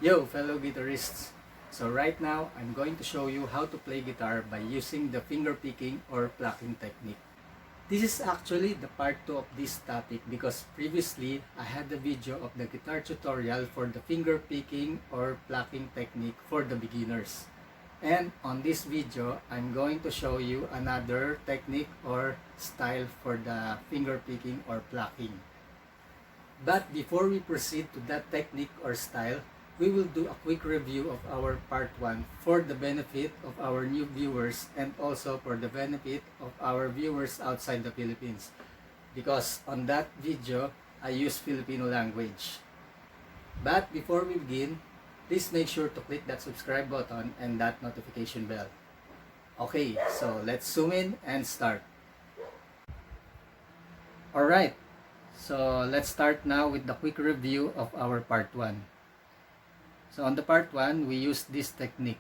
Yo, fellow guitarists! So right now, I'm going to show you how to play guitar by using the finger picking or plucking technique. This is actually the part 2 of this topic because previously, I had a video of the guitar tutorial for the finger picking or plucking technique for the beginners. And on this video, I'm going to show you another technique or style for the finger picking or plucking. But before we proceed to that technique or style, we will do a quick review of our part 1 for the benefit of our new viewers and also for the benefit of our viewers outside the Philippines. Because on that video, I use Filipino language. But before we begin, please make sure to click that subscribe button and that notification bell. Okay, so let's zoom in and start. Alright, so let's start now with the quick review of our part 1. So on the part 1, we use this technique.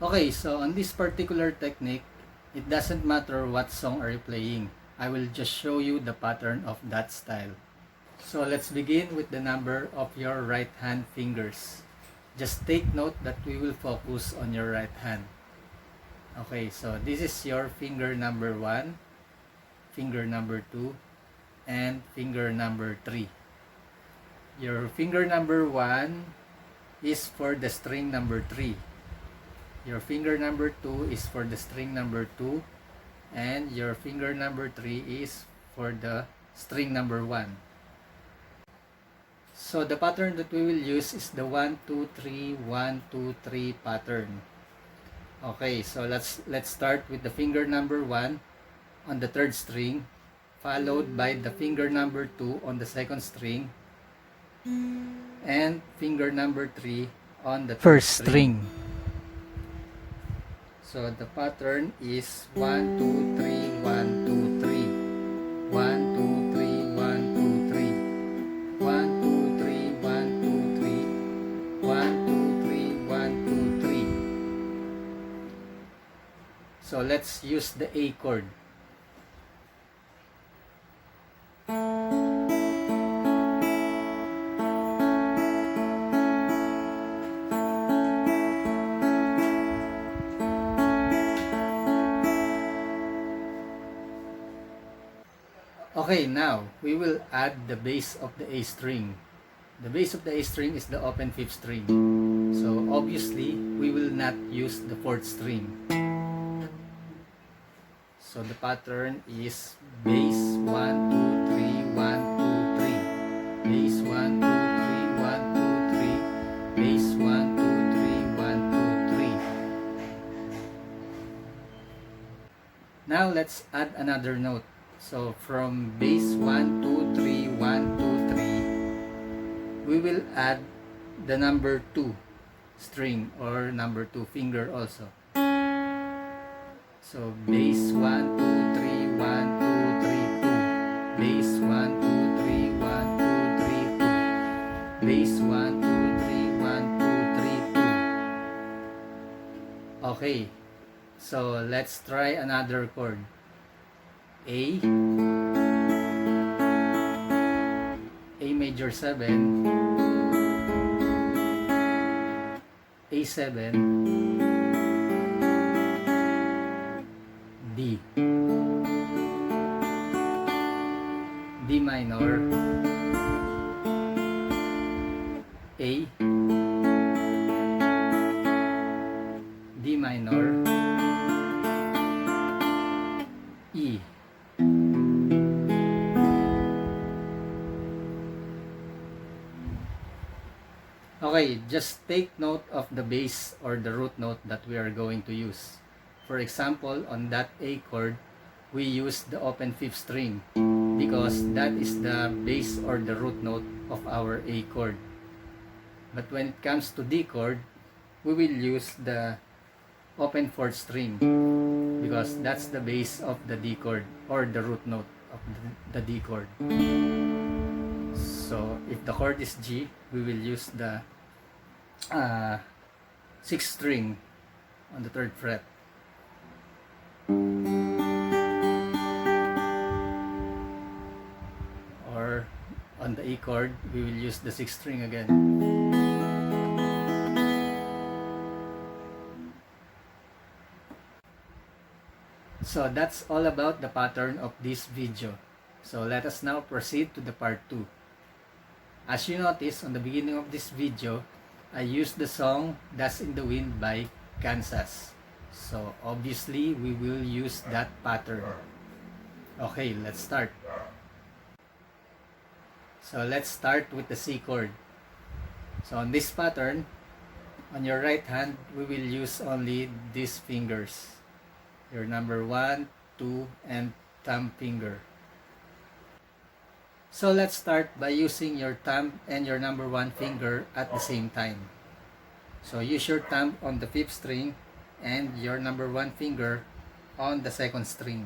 Okay, so on this particular technique, it doesn't matter what song are you playing. I will just show you the pattern of that style. So let's begin with the number of your right hand fingers. Just take note that we will focus on your right hand. Okay, so this is your finger number 1, finger number 2, and finger number 3. Your finger number 1 is for the string number 3. Your finger number 2 is for the string number 2. And your finger number 3 is for the string number 1. So the pattern that we will use is the 1, 2, 3, 1, 2, 3 pattern. Okay, so let's start with the finger number 1 on the 3rd string, followed by the finger number 2 on the 2nd string, and finger number 3 on the 1st string. So the pattern is 1, 2, 3, 1, 2, 3. 1, 2, 3, 1, 2, 3. 1, 2, 3, 1, 2, 3. 1, 2, 3, 1, 2, 3. So let's use the A chord. Okay, now we will add the bass of the A string. The bass of the A string is the open 5th string. So obviously, we will not use the 4th string. So the pattern is bass 1, 2, 3, 1, 2, 3. Bass 1, 2, 3, 1, 2, 3. Bass 1, 2, 3, 1, 2, 3. Now let's add another note. So from bass 1, 2, 3, 1, 2, 3, we will add the number 2 string or number 2 finger also. So bass 1, 2, 3, 1, 2, 3, 2. Bass 1, 2, 3, 1, 2, 3, 2. Bass 1, 2, 3, 1, 2, 3, 2. Okay, so let's try another chord. A major 7, A7, D, D minor, A, D minor, E. Okay, just take note of the bass or the root note that we are going to use. For example, on that A chord, we use the open 5th string because that is the bass or the root note of our A chord. But when it comes to D chord, we will use the open 4th string, because that's the base of the D chord, or the root note of the D chord. So if the chord is G, we will use the 6th string on the 3rd fret. Or on the E chord, we will use the 6th string again. So that's all about the pattern of this video. So let us now proceed to the part 2. As you notice on the beginning of this video, I used the song Dust in the Wind by Kansas. So obviously we will use that pattern. Okay, let's start. So let's start with the C chord. So on this pattern, on your right hand, we will use only these fingers. Your number 1, 2, and thumb finger. So let's start by using your thumb and your number 1 finger at the same time. So use your thumb on the 5th string and your number 1 finger on the 2nd string.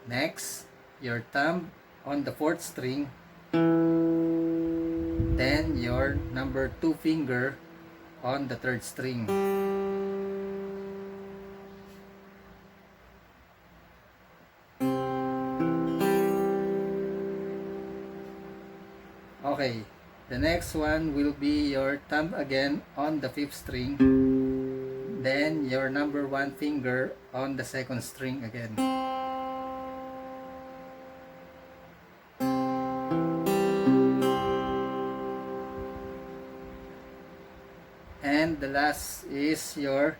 Next, your thumb on the 4th string, then your number 2 finger on the 3rd string. Okay, the next one will be your thumb again on the 5th string, then your number 1 finger on the 2nd string again. And the last is your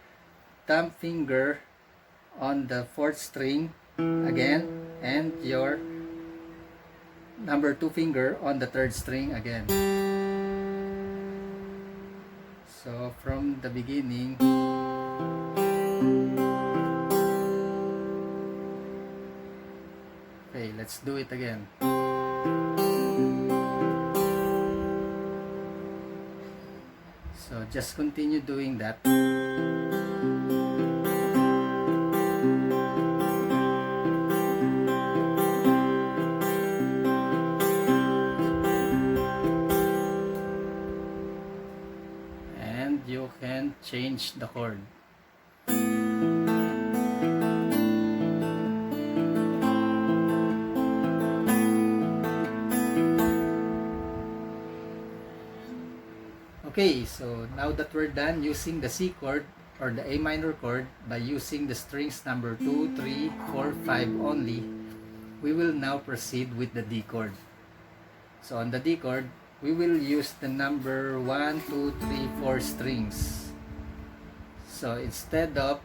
thumb finger on the 4th string again, and your number 2 finger on the 3rd string again. So from the beginning, okay, let's do it again. So just continue doing that. And you can change the chord. Okay, so now that we're done using the C chord or the A minor chord by using the strings number 2, 3, 4, 5 only, we will now proceed with the D chord. So on the D chord, we will use the number 1, 2, 3, 4 strings. So instead of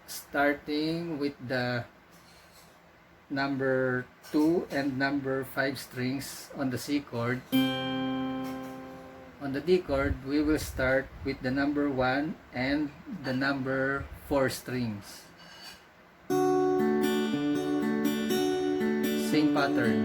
starting with the number 2 and number 5 strings on the C chord, on the D chord, we will start with the number 1 and the number 4 strings. Same pattern.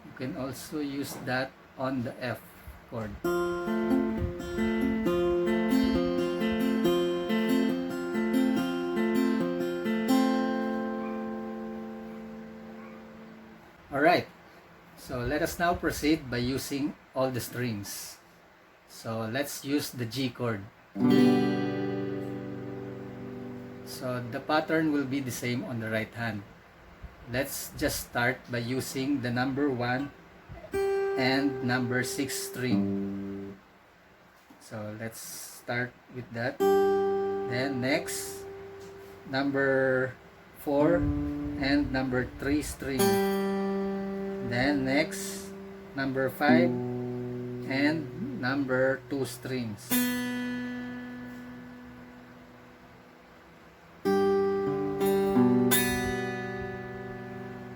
You can also use that on the F chord. Alright, so let us now proceed by using all the strings. So let's use the G chord. So the pattern will be the same on the right hand. Let's just start by using the number 1 and number 6 string. So let's start with that. Then next, number 4 and number 3 string. Then next, number 5 and number 2 strings.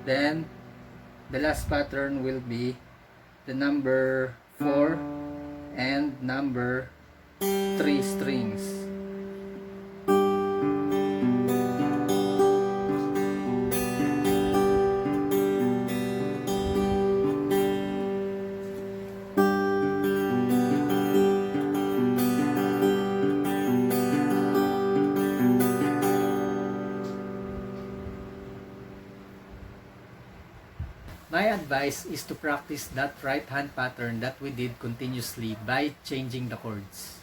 Then the last pattern will be the number 4 and number 3 strings. My advice is to practice that right hand pattern that we did continuously by changing the chords.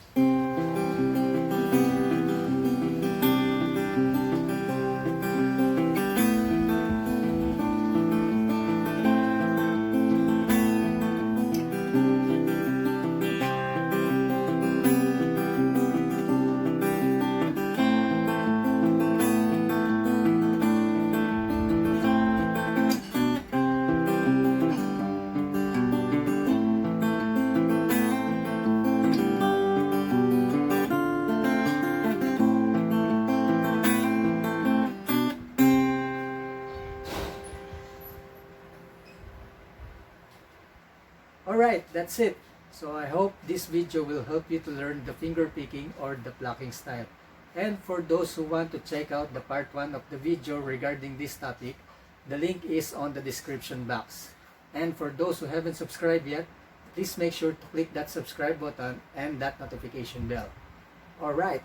Alright, that's it. So I hope this video will help you to learn the finger picking or the plucking style. And for those who want to check out the part 1 of the video regarding this topic, the link is on the description box. And for those who haven't subscribed yet, please make sure to click that subscribe button and that notification bell. Alright,